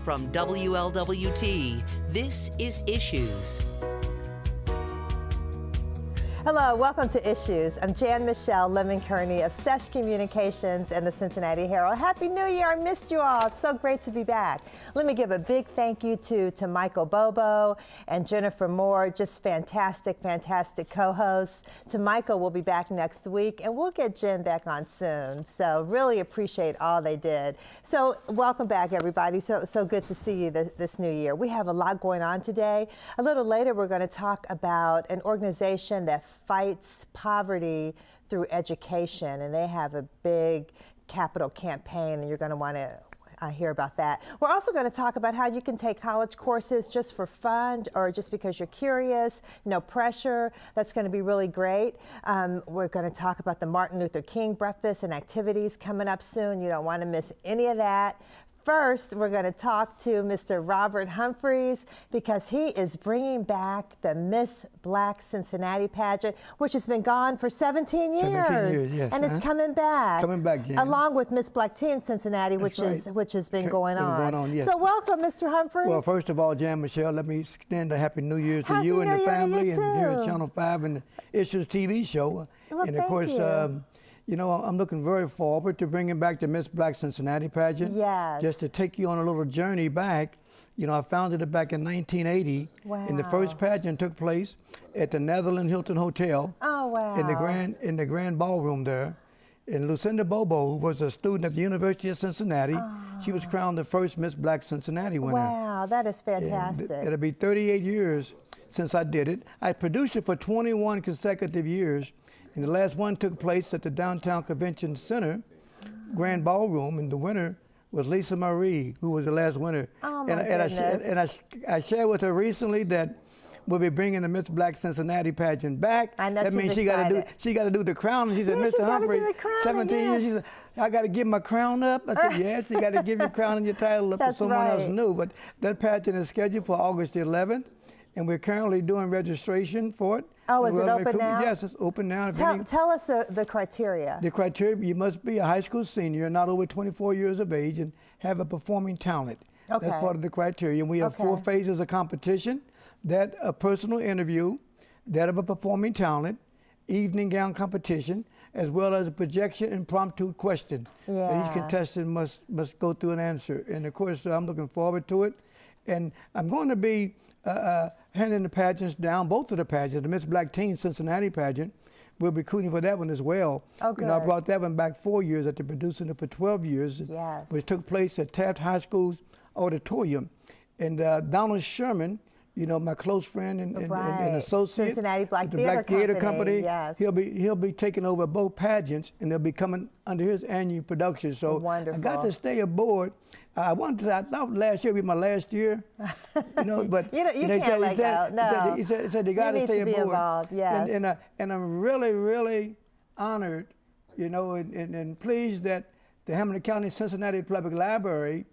From WLWT, this is Issues. Hello, welcome to Issues. I'm Jan-Michele Lemon Kearney of SESH Communications and the Cincinnati Herald. Happy New Year, I missed you all. It's so great to be back. Let me give a big thank you to Michael Bobo and Jennifer Moore, just fantastic co-hosts. To Michael, we'll be back next week, and we'll get Jen back on soon. So really appreciate all they did. So welcome back, everybody. So good to see you this new year. We have a lot going on today. A little later, we're going to talk about an organization that fights poverty through education, and they have a big capital campaign, and you're going to want to hear about that. We're also going to talk about how you can take college courses just for fun or just because you're curious, no pressure. That's going to be really great. We're going to talk about the Martin Luther King breakfast and activities coming up soon. You don't want to miss any of that. First, we're going to talk to Mr. Robert Humphries because he is bringing back the Miss Black Cincinnati pageant, which has been gone for 17 years. 17 years, yes. And it's coming back. Coming back, Jan. Along with Miss Black Teen Cincinnati, which has been going on. Yes. So welcome, Mr. Humphries. Well, first of all, Jan-Michele, let me extend a Happy New Year to you and the family, and here at Channel 5 and the Issues TV show. Well, and of course, you know, I'm looking very forward to bringing back the Miss Black Cincinnati pageant. Yes. Just to take you on a little journey back. You know, I founded it back in 1980. Wow. And the first pageant took place at the Netherlands Hilton Hotel. Oh, wow. In the grand ballroom there. And Lucinda Bobo, who was a student at the University of Cincinnati, she was crowned the first Miss Black Cincinnati winner. Wow, that is fantastic. It'll be 38 years since I did it. I produced it for 21 consecutive years. And the last one took place at the Downtown Convention Center Grand Ballroom, and the winner was Lisa Marie, who was the last winner. Oh my goodness. I shared with her recently that we'll be bringing the Miss Black Cincinnati pageant back. I know, that means she got to do the crown. She said, Mr. Humphries, 17 years. She said, I got to give my crown up. I said, yes, you got to give your crown and your title up to someone else new. But that pageant is scheduled for August the 11th, and we're currently doing registration for it. Oh, is it open now? Yes, it's open now. Tell us the criteria. The criteria, you must be a high school senior, not over 24 years of age, and have a performing talent. Okay. That's part of the criteria. And we have 4 phases of competition: that a personal interview, that of a performing talent, evening gown competition, as well as a projection impromptu question. Yeah. That each contestant must go through an answer. And of course, I'm looking forward to it. And I'm going to be handing the pageants down, both of the pageants, the Miss Black Teen Cincinnati pageant. We'll be recruiting for that one as well. Oh, good. You know, I brought that one back 4 years after producing it for 12 years. Yes. Which took place at Taft High School's auditorium. And Donald Sherman, you know, my close friend and associate, Cincinnati Black the Black Theater Company. Yes. He'll be taking over both pageants, and they'll be coming under his annual production. So wonderful. I got to stay aboard. I thought last year would be my last year, you know, but you can't let go. No. He said you got to stay aboard. Be involved. Yes. And I'm really honored, you know, and pleased that the Hamilton County Cincinnati Public Library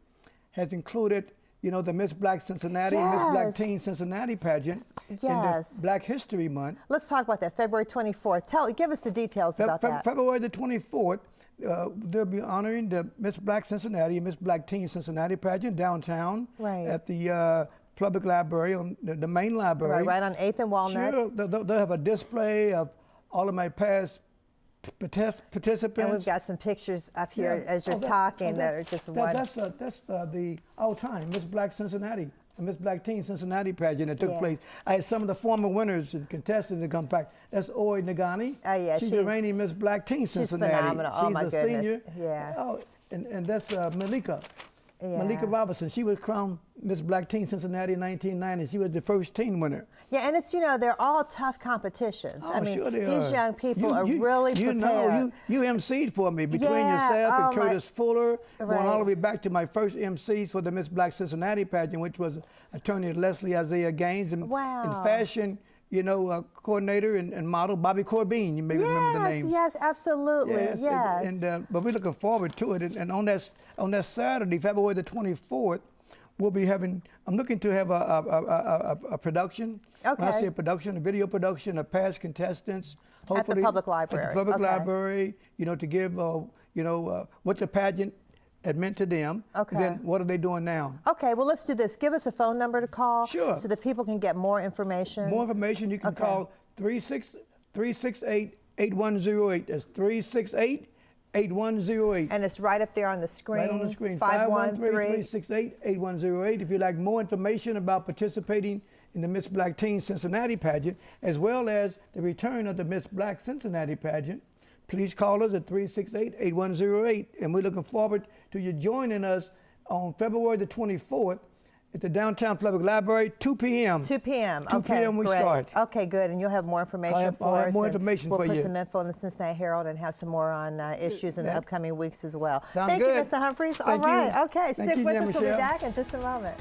has included, you know, the Miss Black Cincinnati and Miss Black Teen Cincinnati pageant in the Black History Month. Let's talk about that, February 24th. Give us the details about that. February the 24th, they'll be honoring the Miss Black Cincinnati and Miss Black Teen Cincinnati pageant downtown at the public library, on the main library. Right on 8th and Walnut. Sure, they'll have a display of all of my past participants. And we've got some pictures up here as you're talking that are just wonderful. That's the all-time Miss Black Cincinnati, Miss Black Teen Cincinnati pageant that took place. I had some of the former winners and contestants that come back. That's Oi Nagani. Oh yeah, she's the reigning Miss Black Teen Cincinnati. She's phenomenal. Oh my goodness. Senior. Yeah. Oh, and that's Malika. Yeah. Malika Robinson. She was crowned Miss Black Teen Cincinnati in 1990. She was the first teen winner. Yeah, and it's, you know, they're all tough competitions. Oh, I mean, sure these young people are really prepared. Know, you emceed for me between yourself and Curtis Fuller, going all the way back to my first MCs for the Miss Black Cincinnati pageant, which was attorney Leslie Isaiah Gaines, and fashion, you know, coordinator and model Bobby Corbin. You may remember the name. Yes, absolutely. Yes. But we're looking forward to it. And on that Saturday, February the 24th, we'll be having. I'm looking to have a production. Okay. When I say a production, a video production of past contestants. Hopefully, at the public library. At the public library, you know, to give, you know, what the pageant meant to them. Okay. Then what are they doing now? Okay, well, let's do this. Give us a phone number to call. Sure. So that people can get more information. More information, you can call 368-8108. That's 368-8108. And it's right up there on the screen. Right on the screen. 513-368-8108. If you'd like more information about participating in the Miss Black Teen Cincinnati pageant, as well as the return of the Miss Black Cincinnati pageant, please call us at 368-8108. And we're looking forward to you joining us on February the 24th at the Downtown Public Library, 2 p.m. 2 p.m. 2 okay, p.m. we great. start. Okay, good. And you'll have more information for us. I'll have more information for you. We'll put some info in the Cincinnati Herald and have some more on issues in the upcoming weeks as well. Sounds Thank good. you, Mr. Humphries. Thank All right. you. Okay, Thank stick you, with us. We'll be Jan-Michele. back in just a moment.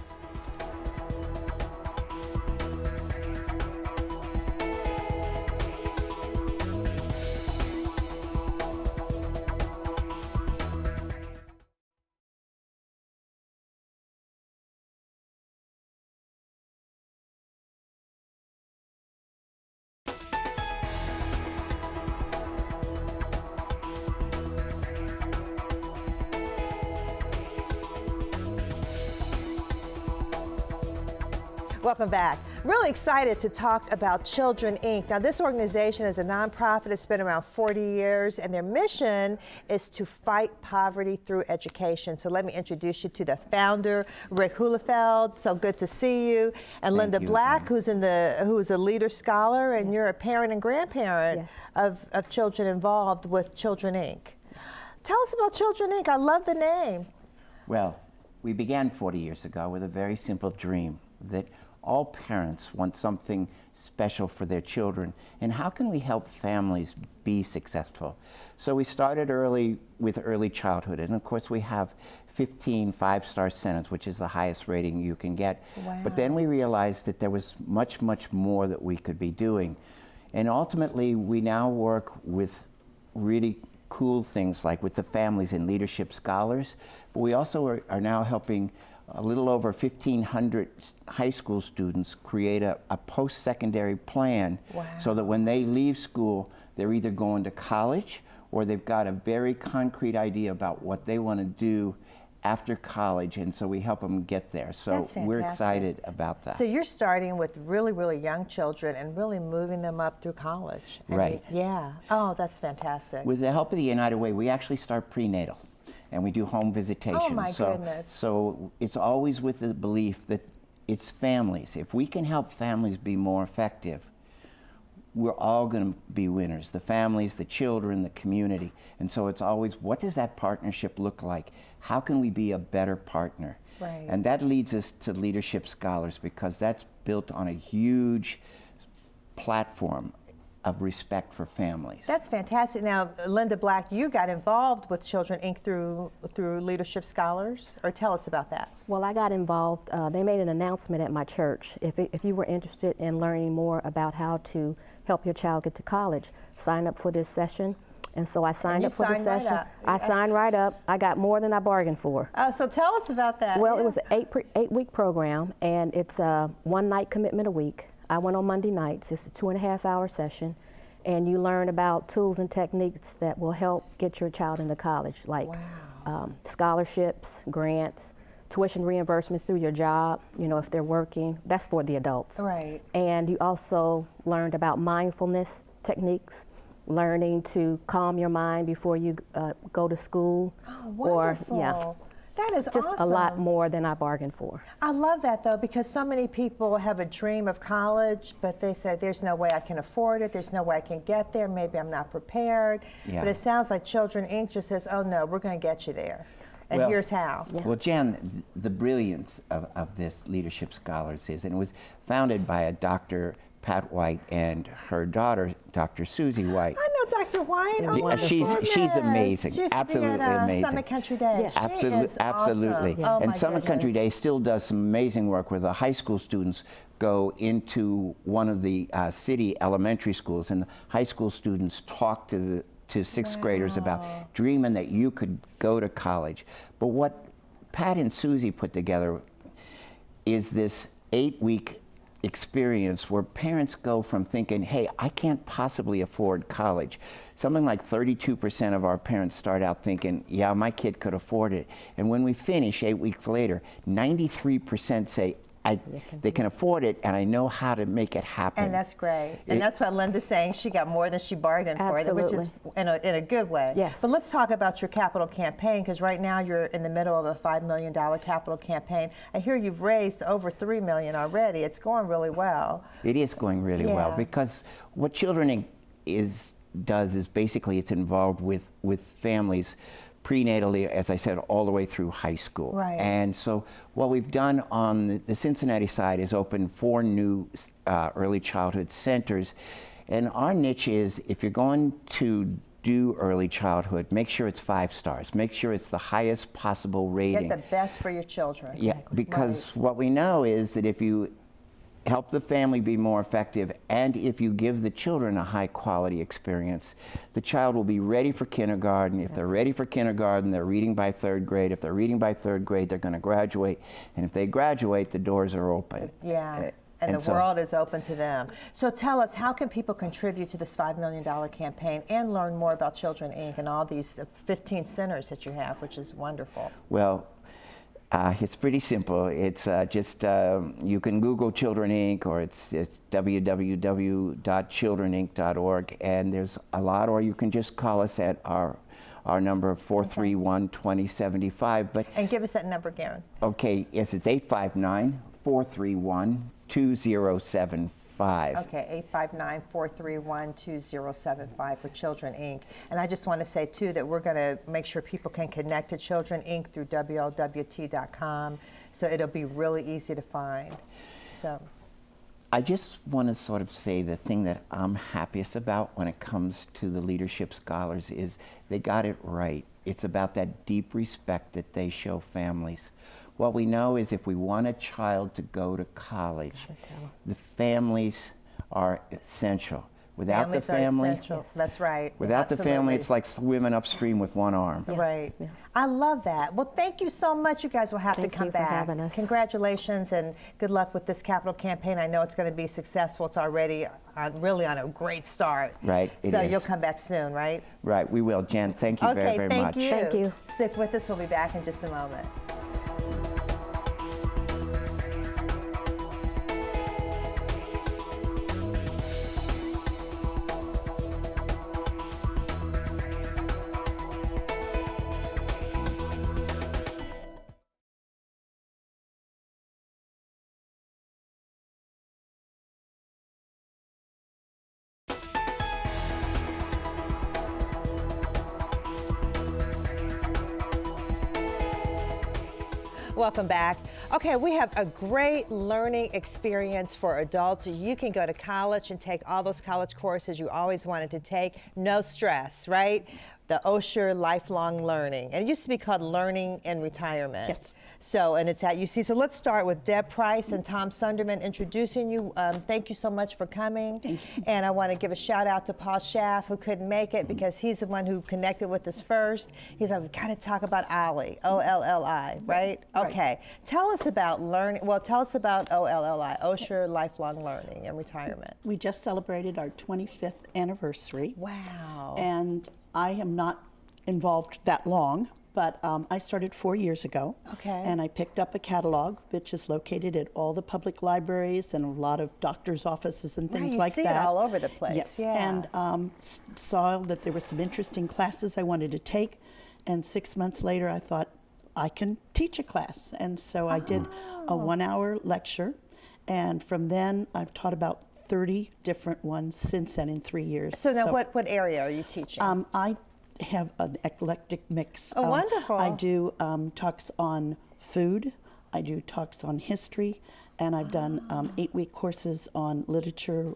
Welcome back. Really excited to talk about Children, Inc. Now, this organization is a nonprofit. It's been around 40 years, and their mission is to fight poverty through education. So let me introduce you to the founder, Rick Hulefeld. So good to see you. And Linda Black, who's a leader scholar, and you're a parent and grandparent of children involved with Children, Inc. Tell us about Children, Inc. I love the name. Well, we began 40 years ago with a very simple dream that all parents want something special for their children, and how can we help families be successful? So we started early with early childhood, and of course we have 15 five-star centers, which is the highest rating you can get. Wow. But then we realized that there was much, much more that we could be doing. And ultimately, we now work with really cool things like with the families and leadership scholars, but we also are now helping a little over 1,500 high school students create a post-secondary plan. Wow. So that when they leave school, they're either going to college or they've got a very concrete idea about what they want to do after college, and so we help them get there. So we're excited about that. So you're starting with really, really young children and really moving them up through college. Right. Yeah. Oh, that's fantastic. With the help of the United Way, we actually start prenatal, and we do home visitation. Oh my goodness. So it's always with the belief that it's families. If we can help families be more effective, we're all going to be winners. The families, the children, the community. And so it's always, what does that partnership look like? How can we be a better partner? Right. And that leads us to Leadership Scholars, because that's built on a huge platform of respect for families. That's fantastic. Now, Linda Black, you got involved with Children, Inc. through Leadership Scholars, or tell us about that. Well, I got involved. They made an announcement at my church. If you were interested in learning more about how to help your child get to college, sign up for this session. And so I signed up for the session. Right up. I signed right up. I got more than I bargained for. So tell us about that. Well, it was an eight-week program, and it's a one-night commitment a week. I went on Monday nights. It's a 2.5-hour session, and you learn about tools and techniques that will help get your child into college, like scholarships, grants, tuition reimbursement through your job, you know, if they're working. That's for the adults. Right. And you also learned about mindfulness techniques, learning to calm your mind before you go to school. Oh, wonderful. Or, yeah. That is just awesome. a lot more than I bargained for. I love that, though, because so many people have a dream of college, but they say, there's no way I can afford it, there's no way I can get there, maybe I'm not prepared. Yeah. But it sounds like Children, Inc. just says, oh no, we're going to get you there. And Well, here's how. Yeah. Well, Jan, the brilliance of this Leadership Scholars is, and it was founded by a Dr. Pat White and her daughter, Dr. Susie White. I know Dr. White. Oh, my she's goodness. amazing, She used to absolutely be at, amazing. Summit Country Day. Yes. She is Absolutely. awesome. Oh, And my Summit Country goodness. Day still does some amazing work where the high school students go into one of the city elementary schools, and the high school students talk to sixth graders about dreaming that you could go to college. But what Pat and Susie put together is this 8-week experience where parents go from thinking, hey, I can't possibly afford college. Something like 32% of our parents start out thinking, yeah, my kid could afford it. And when we finish 8 weeks later, 93% say, they can afford it, and I know how to make it happen. And that's great. And that's what Linda's saying. She got more than she bargained for, which is in a good way. Yes. But let's talk about your capital campaign, because right now you're in the middle of a $5 million capital campaign. I hear you've raised over $3 million already. It's going really well. It is going really well, because what Children Inc. does is basically it's involved with families prenatally, as I said, all the way through high school. Right. And so what we've done on the Cincinnati side is open 4 new early childhood centers. And our niche is, if you're going to do early childhood, make sure it's 5 stars. Make sure it's the highest possible rating. Get the best for your children. Yeah, because what we know is that if you help the family be more effective, and if you give the children a high quality experience, the child will be ready for kindergarten. If they're ready for kindergarten, they're reading by 3rd grade. If they're reading by 3rd grade, they're going to graduate. And if they graduate, the doors are open. Yeah. And the world is open to them. So tell us, how can people contribute to this $5 million campaign and learn more about Children Inc. and all these 15 centers that you have, which is wonderful? Well, it's pretty simple. It's just, you can Google Children Inc. or it's www.childreninc.org, and there's a lot, or you can just call us at our number 431-2075. And give us that number again. Okay, yes, it's 859-431-2075. Okay, 859-431-2075 for Children Inc. And I just want to say, too, that we're going to make sure people can connect to Children Inc. through WLWT.com, so it'll be really easy to find. So I just want to sort of say the thing that I'm happiest about when it comes to the Leadership Scholars is they got it right. It's about that deep respect that they show families. What we know is if we want a child to go to college, the families are essential. Without the family, that's right. Without the family, it's like swimming upstream with one arm. Right. Yeah. I love that. Well, thank you so much. You guys will have to come back. Thank you for having us. Congratulations and good luck with this capital campaign. I know it's going to be successful. It's already really on a great start. Right. So you'll come back soon, right? Right. We will. Jen, thank you very, very much. Okay. Thank you. Stick with us. We'll be back in just a moment. Welcome back. Okay, we have a great learning experience for adults. You can go to college and take all those college courses you always wanted to take. No stress, right? The Osher Lifelong Learning. And it used to be called Learning in Retirement. Yes. So, and it's at UC. So let's start with Deb Price and Tom Sunderman introducing you. Thank you so much for coming. Thank you. And I want to give a shout out to Paul Schaff, who couldn't make it because he's the one who connected with us first. He's like, we've got to talk about OLLI, O-L-L-I, right? Okay. Tell us about learning, well, tell us about OLLI, Osher Lifelong Learning and Retirement. We just celebrated our 25th anniversary. Wow. And I am not involved that long, but I started 4 years ago. Okay. And I picked up a catalog, which is located at all the public libraries and a lot of doctor's offices and things like that. You see it all over the place. Yes. Yeah. And saw that there were some interesting classes I wanted to take. And 6 months later, I thought, I can teach a class. And so I did a 1-hour lecture. And from then, I've taught about 30 different ones since then in 3 years. So now what area are you teaching? I have an eclectic mix. Oh, wonderful. I do talks on food, I do talks on history, and I've done 8-week courses on literature,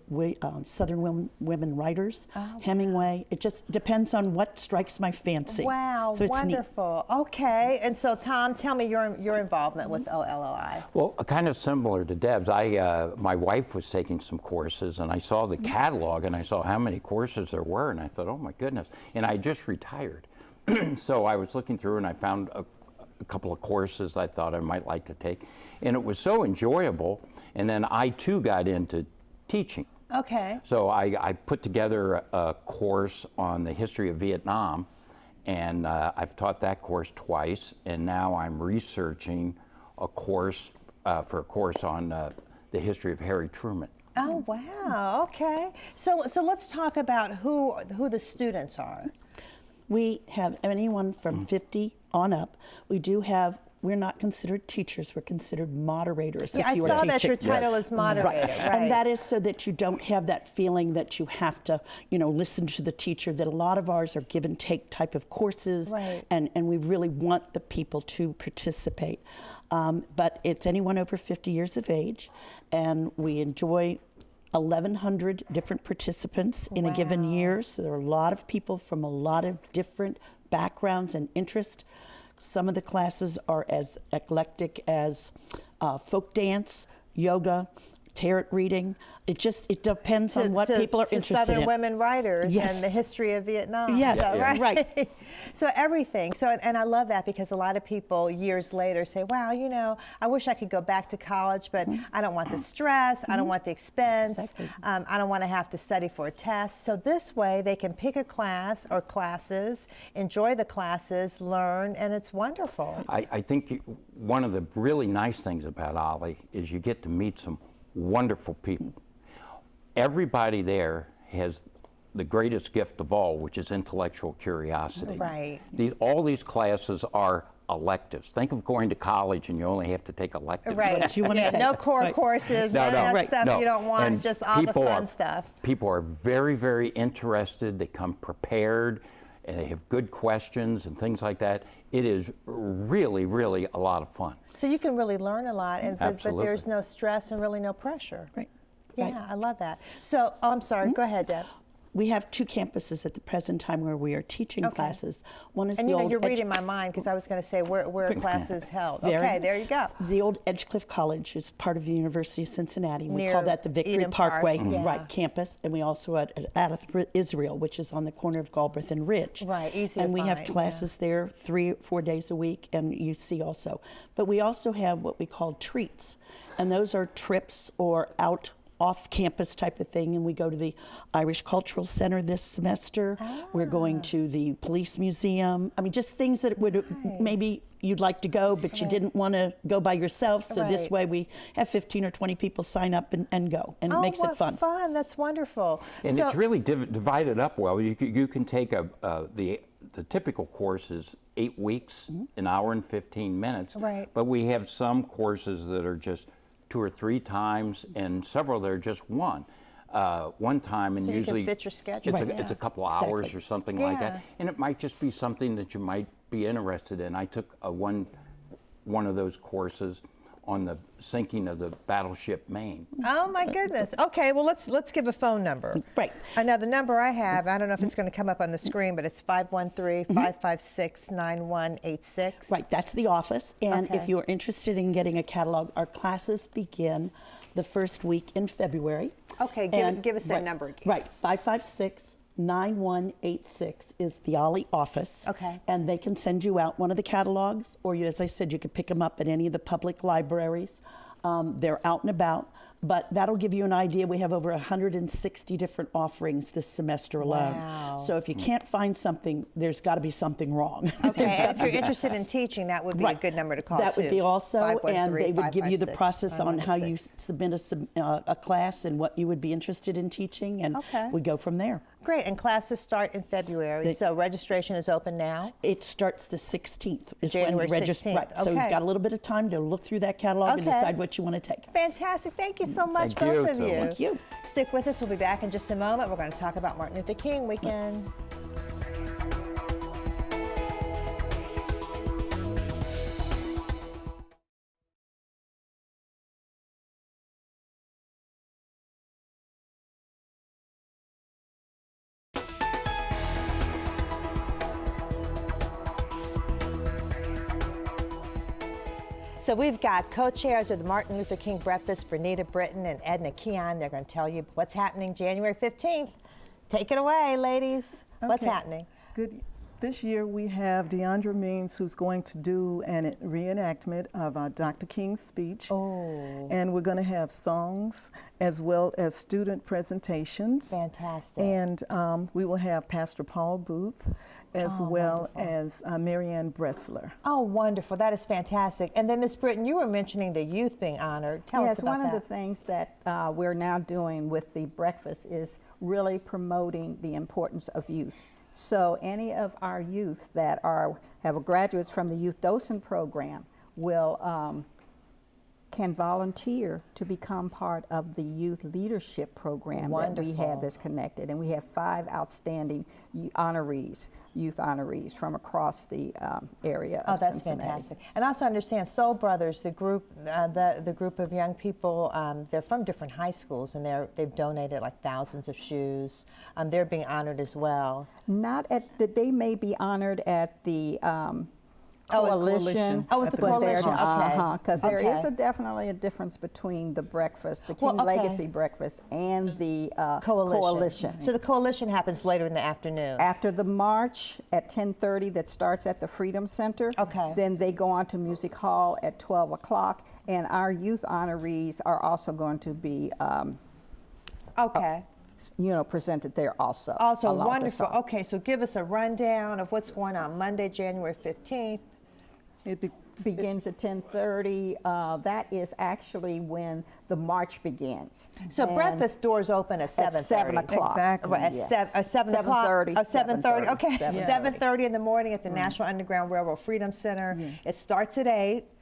Southern women writers, Hemingway. It just depends on what strikes my fancy. Wow, so it's wonderful. Neat. Okay, and so Tom, tell me your involvement with OLLI. Well, kind of similar to Deb's. My wife was taking some courses, and I saw the catalog, and I saw how many courses there were, and I thought, oh my goodness. And I just retired. So I was looking through, and I found a couple of courses I thought I might like to take. And it was so enjoyable. And then I too got into teaching. Okay. So I put together a course on the history of Vietnam, and I've taught that course twice, and now I'm researching a course for a course on the history of Harry Truman. Oh, wow. Okay. So let's talk about who the students are. We have anyone from 50 on up. We're not considered teachers, we're considered moderators. Yeah, if you I saw are that teaching. your title is moderator. Right. And that is so that you don't have that feeling that you have to, listen to the teacher, that a lot of ours are give and take type of courses. Right. And we really want the people to participate. But it's anyone over 50 years of age, and we enjoy 1,100 different participants in a given year. So there are a lot of people from a lot of different backgrounds and interests. Some of the classes are as eclectic as folk dance, yoga, tarot reading. It depends on what people are interested in. Southern women writers Yes. and the history of Vietnam. Yes, So, right. So everything. So, and I love that because a lot of people years later say, wow, I wish I could go back to college, but I don't want the stress, I don't want the expense, Exactly. I don't want to have to study for a test. So this way they can pick a class or classes, enjoy the classes, learn, and it's wonderful. I think one of the really nice things about Ollie is you get to meet some wonderful people. Everybody there has the greatest gift of all, which is intellectual curiosity. Right. All these classes are electives. Think of going to college and you only have to take electives. Right. you wanna take. No core Right. courses, No, none of that right. stuff No. you don't want, And just all the fun stuff. People are very, very interested. They come prepared, and they have good questions and things like that. It is really, really a lot of fun. So you can really learn a lot, but Absolutely. there's no stress and really no pressure. Right. Yeah, Right. I love that. So, I'm sorry, go ahead, Deb. We have 2 campuses at the present time where we are teaching Okay. classes. One is And the old you're reading my mind because I was going to say where are classes held. Very Okay, good. there you go. The old Edgecliff College is part of the University of Cincinnati. We Near call that the Victory Eden Park, Parkway yeah. campus, and we also at Israel, which is on the corner of Galbraith and Ridge. Right, easy to And we have find, classes there 3 or 4 days a week, and you see also. But we also have what we call treats, and those are trips or off-campus type of thing, and we go to the Irish Cultural Center this semester. We're going to the Police Museum. I mean, just things that would maybe you'd like to go, but you didn't want to go by yourself. So this Right. way we have 15 or 20 people sign up and go, and it makes it fun. Fun. That's wonderful. And So- it's really divided up well. You can take the typical course is 8 weeks, an hour and 15 minutes. Right. But we have some courses that are just 2 or 3 times, and several that are just one time, and So you can usually fit your schedule. it's, Right. it's a couple Exactly. hours or something like Yeah. that, and it might just be something that you might be interested in. I took one of those courses on the sinking of the battleship Maine. Oh my goodness. Okay, well let's give a phone number. Right. Now the number I have, I don't know if it's going to come up on the screen, but it's 513-556-9186. Right, that's the office. And Okay. if you're interested in getting a catalog, our classes begin the first week in February. Okay, give us that number again. Right, 556-9186 is the Ollie office. Okay. And they can send you out one of the catalogs, or as I said, you can pick them up at any of the public libraries. They're out and about. But that'll give you an idea. We have over 160 different offerings this semester alone. Wow. So if you can't find something, there's got to be something wrong. Okay, and if you're interested in teaching, that would be a good number to call That too. would be also, and they would give you the 513-556-9186. process on how you submit a class and what you would be interested in teaching, and Okay. we go from there. Great, and classes start in February, so registration is open now? It starts the 16th. Is January when register. 16th, Right, so you've okay. got a little bit of time to look through that catalog and Okay. decide what you want to take. Fantastic, thank you so much, Thank you both of so you. much. Thank you. Stick with us, we'll be back in just a moment. We're going to talk about Martin Luther King weekend. So we've got co-chairs of the Martin Luther King Breakfast, Bernita Britton and Edna Keon. They're going to tell you what's happening January 15th. Take it away, ladies. What's Okay. happening? This year we have Deandra Means, who's going to do a reenactment of Dr. King's speech. Oh. And we're going to have songs as well as student presentations. Fantastic. And we will have Pastor Paul Booth as well as Marianne Bressler. Oh, wonderful. That is fantastic. And then, Ms. Britton, you were mentioning the youth being honored. Tell us about that. Yes, one of the things that we're now doing with the breakfast is really promoting the importance of youth. So any of our youth that have graduates from the Youth Docent Program will can volunteer to become part of the Youth Leadership Program that we have that's connected. And we have 5 outstanding youth honorees from across the area of that's Cincinnati. Fantastic. And I also understand Soul Brothers, the group of young people, they're from different high schools, and they've donated like thousands of shoes. They're being honored as well. They may be honored at the coalition. Oh, with the coalition, okay. Because there is definitely a difference between the breakfast, the King Legacy breakfast, and the coalition. So the coalition happens later in the afternoon. After the march at 10:30 that starts at the Freedom Center, then they go on to Music Hall at 12 o'clock, and our youth honorees are also going to be presented there also. Also wonderful. Okay, so give us a rundown of what's going on Monday, January 15th. It begins at 10:30. That is actually when the march begins. So breakfast doors open at 7:30. At 7 o'clock. Exactly. Right, at 7 o'clock. 7:30. Oh, 7:30. Okay, 7:30 in the morning at the Right. National Underground Railroad Freedom Center. It starts at 8.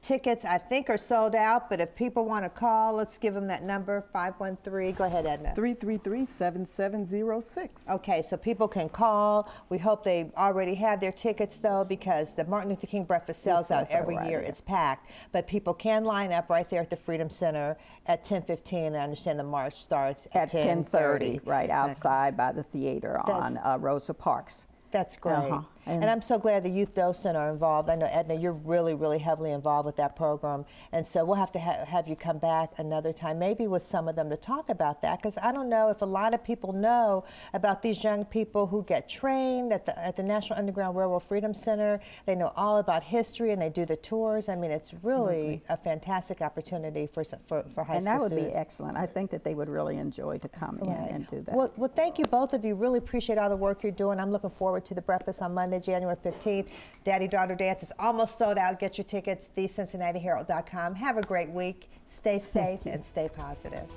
Tickets, I think, are sold out, but if people want to call, let's give them that number, 513. Go ahead, Edna. 333-7706. Okay, so people can call. We hope they already have their tickets, though, because the Martin Luther King breakfast sells out every year. It's packed. But people can line up right there at the Freedom Center at 10:15. I understand the march starts at 10:30. Right outside by the theater on Rosa Parks. That's great. And I'm so glad the Youth Docent are involved. I know, Edna, you're really, really heavily involved with that program. And so we'll have to have you come back another time, maybe with some of them to talk about that, because I don't know if a lot of people know about these young people who get trained at the National Underground Railroad Freedom Center. They know all about history, and they do the tours. I mean, it's really a fantastic opportunity for high school students. And that would be excellent. I think that they would really enjoy to come in and do that. Well, thank you, both of you. Really appreciate all the work you're doing. I'm looking forward to the breakfast on Monday, January 15th. Daddy-Daughter Dance is almost sold out. Get your tickets, thecincinnatiherald.com. Have a great week. Stay safe and stay positive.